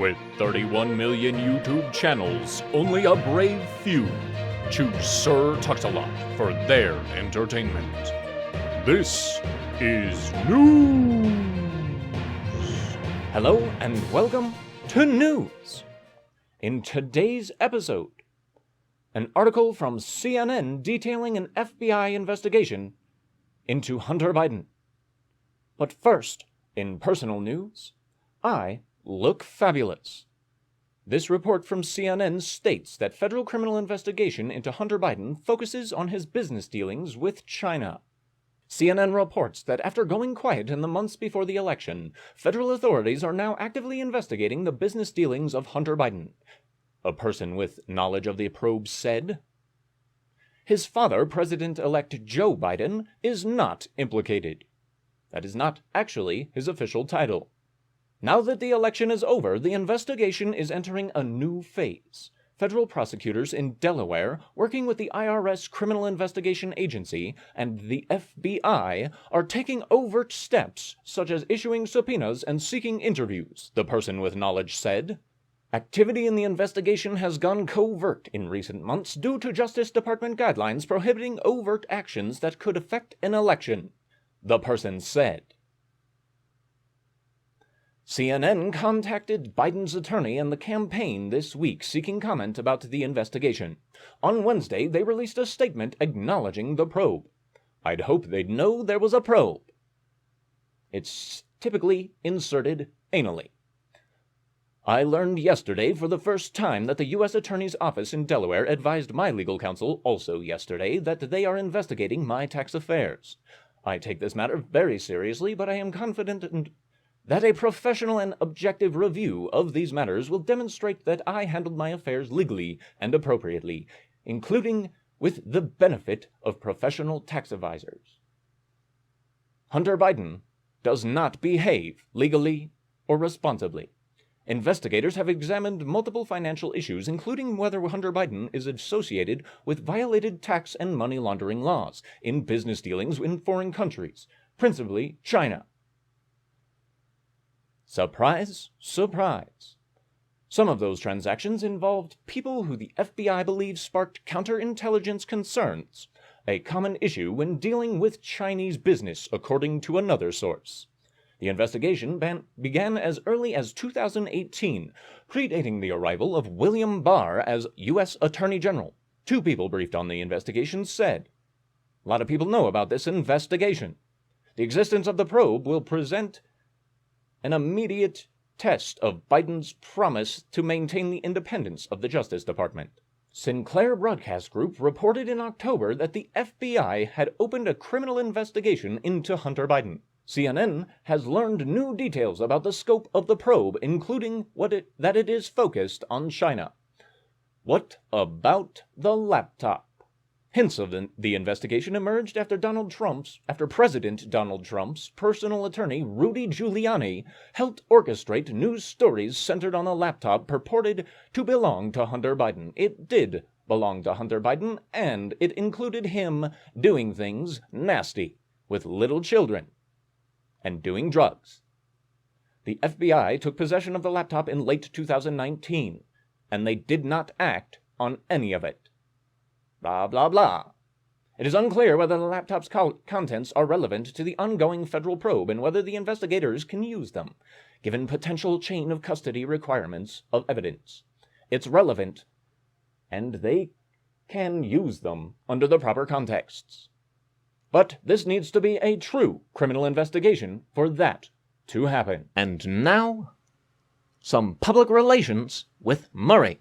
With 31 million YouTube channels, only a brave few choose Sir Tux-a-Lot for their entertainment. This is News! Hello and welcome to News! In today's episode, an article from CNN detailing an FBI investigation into Hunter Biden. But first, in personal news, I look fabulous. This report from CNN states that federal criminal investigation into Hunter Biden focuses on his business dealings with China. CNN reports that after going quiet in the months before the election, federal authorities are now actively investigating the business dealings of Hunter Biden. A person with knowledge of the probe said, "His father, President-elect Joe Biden, is not implicated." That is not actually his official title. Now that the election is over, the investigation is entering a new phase. Federal prosecutors in Delaware, working with the IRS Criminal Investigation Agency and the FBI, are taking overt steps, such as issuing subpoenas and seeking interviews, the person with knowledge said. Activity in the investigation has gone covert in recent months due to Justice Department guidelines prohibiting overt actions that could affect an election, the person said. CNN contacted Biden's attorney and the campaign this week seeking comment about the investigation. On Wednesday, they released a statement acknowledging the probe. I'd hope they'd know there was a probe. It's typically inserted anally. I learned yesterday for the first time that the U.S. Attorney's Office in Delaware advised my legal counsel also yesterday that they are investigating my tax affairs. I take this matter very seriously, but I am confident that a professional and objective review of these matters will demonstrate that I handled my affairs legally and appropriately, including with the benefit of professional tax advisors. Hunter Biden does not behave legally or responsibly. Investigators have examined multiple financial issues, including whether Hunter Biden is associated with violated tax and money laundering laws in business dealings in foreign countries, principally China. Surprise, surprise. Some of those transactions involved people who the FBI believes sparked counterintelligence concerns, a common issue when dealing with Chinese business, according to another source. The investigation began as early as 2018, predating the arrival of William Barr as U.S. Attorney General. Two people briefed on the investigation said, "A lot of people know about this investigation. The existence of the probe will present an immediate test of Biden's promise to maintain the independence of the Justice Department." Sinclair Broadcast Group reported in October that the FBI had opened a criminal investigation into Hunter Biden. CNN has learned new details about the scope of the probe, including that it is focused on China. What about the laptop? Hints of the investigation emerged after President Donald Trump's personal attorney, Rudy Giuliani, helped orchestrate news stories centered on a laptop purported to belong to Hunter Biden. It did belong to Hunter Biden, and it included him doing things nasty with little children and doing drugs. The FBI took possession of the laptop in late 2019, and they did not act on any of it. Blah, blah, blah. It is unclear whether the laptop's contents are relevant to the ongoing federal probe and whether the investigators can use them, given potential chain of custody requirements of evidence. It's relevant, and they can use them under the proper contexts. But this needs to be a true criminal investigation for that to happen. And now, some public relations with Murray.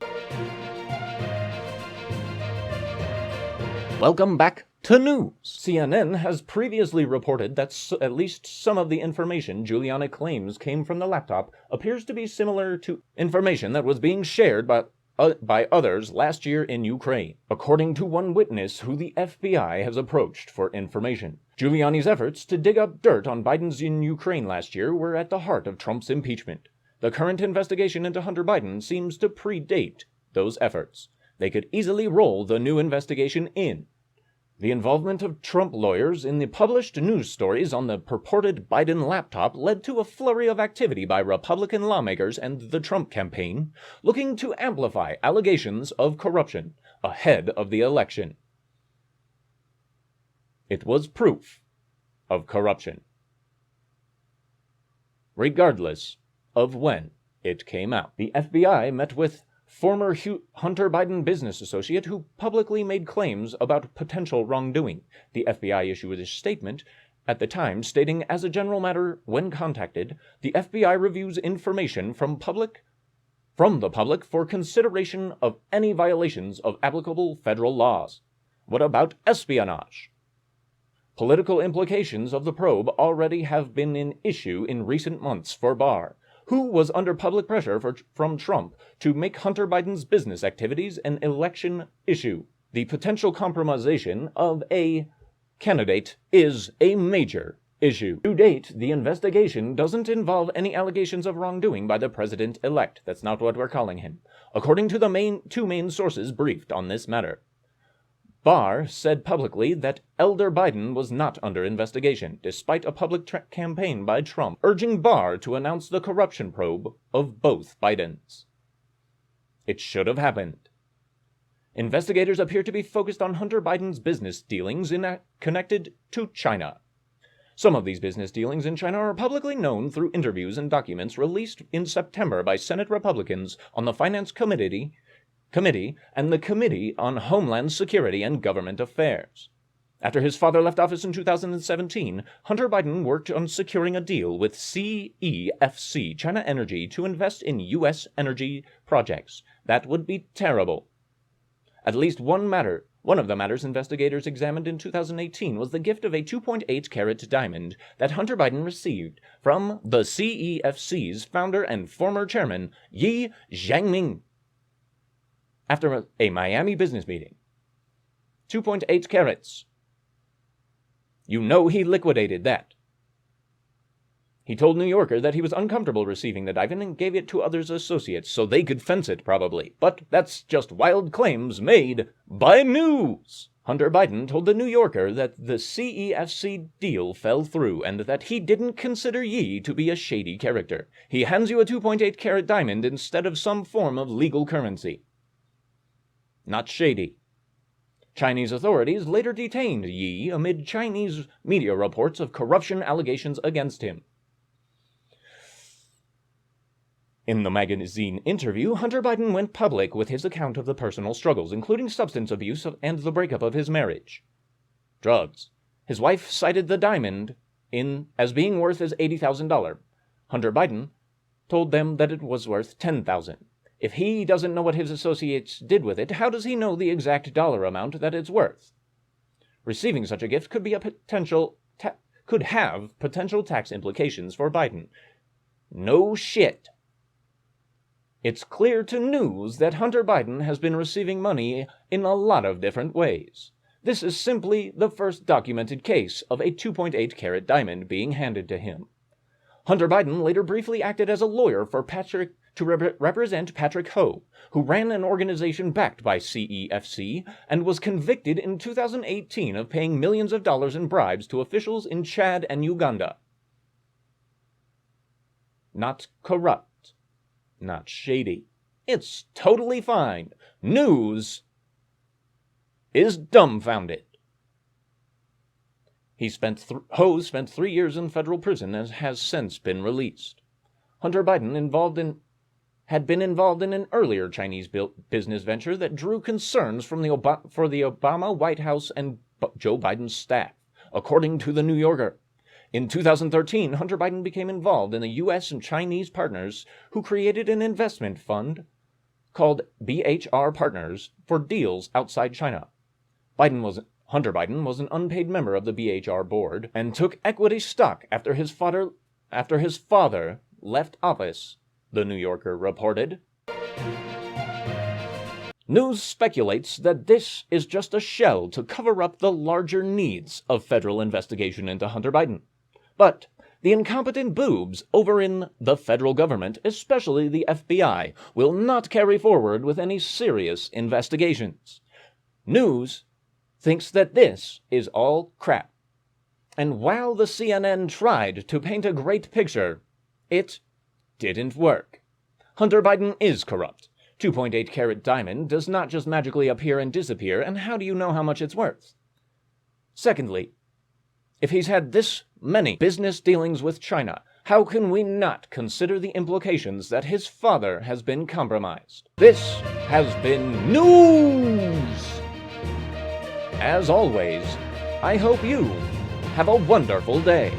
Welcome back to News. CNN has previously reported that at least some of the information Giuliani claims came from the laptop appears to be similar to information that was being shared by others last year in Ukraine, according to one witness who the FBI has approached for information. Giuliani's efforts to dig up dirt on Biden's in Ukraine last year were at the heart of Trump's impeachment. The current investigation into Hunter Biden seems to predate those efforts. They could easily roll the new investigation in. The involvement of Trump lawyers in the published news stories on the purported Biden laptop led to a flurry of activity by Republican lawmakers and the Trump campaign, looking to amplify allegations of corruption ahead of the election. It was proof of corruption, regardless of when it came out. The FBI met with former Hunter Biden business associate who publicly made claims about potential wrongdoing. The FBI issued a statement at the time stating, as a general matter, when contacted, the FBI reviews information from the public for consideration of any violations of applicable federal laws. What about espionage? Political implications of the probe already have been an issue in recent months for Barr, who was under public pressure from Trump to make Hunter Biden's business activities an election issue. The potential compromisation of a candidate is a major issue. To date, the investigation doesn't involve any allegations of wrongdoing by the president-elect. That's not what we're calling him, according to the two main sources briefed on this matter. Barr said publicly that Elder Biden was not under investigation, despite a public campaign by Trump urging Barr to announce the corruption probe of both Bidens. It should have happened. Investigators appear to be focused on Hunter Biden's business dealings connected to China. Some of these business dealings in China are publicly known through interviews and documents released in September by Senate Republicans on the Finance Committee and the Committee on Homeland Security and Government Affairs. After his father left office in 2017, Hunter Biden worked on securing a deal with CEFC, China Energy, to invest in U.S. energy projects. That would be terrible. At least one of the matters investigators examined in 2018 was the gift of a 2.8-carat diamond that Hunter Biden received from the CEFC's founder and former chairman, Yi Jianming, after a Miami business meeting. 2.8 carats. You know he liquidated that. He told New Yorker that he was uncomfortable receiving the diamond and gave it to others associates so they could fence it, probably. But that's just wild claims made by News. Hunter Biden told the New Yorker that the CEFC deal fell through and that he didn't consider Yi to be a shady character. He hands you a 2.8-carat diamond instead of some form of legal currency. Not shady. Chinese authorities later detained Yi amid Chinese media reports of corruption allegations against him. In the magazine interview, Hunter Biden went public with his account of the personal struggles, including substance abuse and the breakup of his marriage. Drugs. His wife cited the diamond as being worth as $80,000. Hunter Biden told them that it was worth $10,000. If he doesn't know what his associates did with it, how does he know the exact dollar amount that it's worth? Receiving such a gift could have potential tax implications for Biden. No shit. It's clear to News that Hunter Biden has been receiving money in a lot of different ways. This is simply the first documented case of a 2.8-carat diamond being handed to him. Hunter Biden later briefly acted as a lawyer for represent Patrick Ho, who ran an organization backed by CEFC and was convicted in 2018 of paying millions of dollars in bribes to officials in Chad and Uganda. Not corrupt. Not shady. It's totally fine. News is dumbfounded. Ho spent 3 years in federal prison and has since been released. Hunter Biden had been involved in an earlier Chinese business venture that drew concerns from for the Obama White House and Joe Biden's staff, according to the New Yorker. In 2013, Hunter Biden became involved in the U.S. and Chinese partners who created an investment fund called BHR Partners for deals outside China. Hunter Biden was an unpaid member of the BHR board and took equity stock after his father left office, the New Yorker reported. News speculates that this is just a shell to cover up the larger needs of federal investigation into Hunter Biden. But the incompetent boobs over in the federal government, especially the FBI, will not carry forward with any serious investigations. News thinks that this is all crap. And while the CNN tried to paint a great picture, it didn't work. Hunter Biden is corrupt. 2.8 carat diamond does not just magically appear and disappear, and how do you know how much it's worth? Secondly, if he's had this many business dealings with China, how can we not consider the implications that his father has been compromised? This has been N.E.W.S. As always, I hope you have a wonderful day.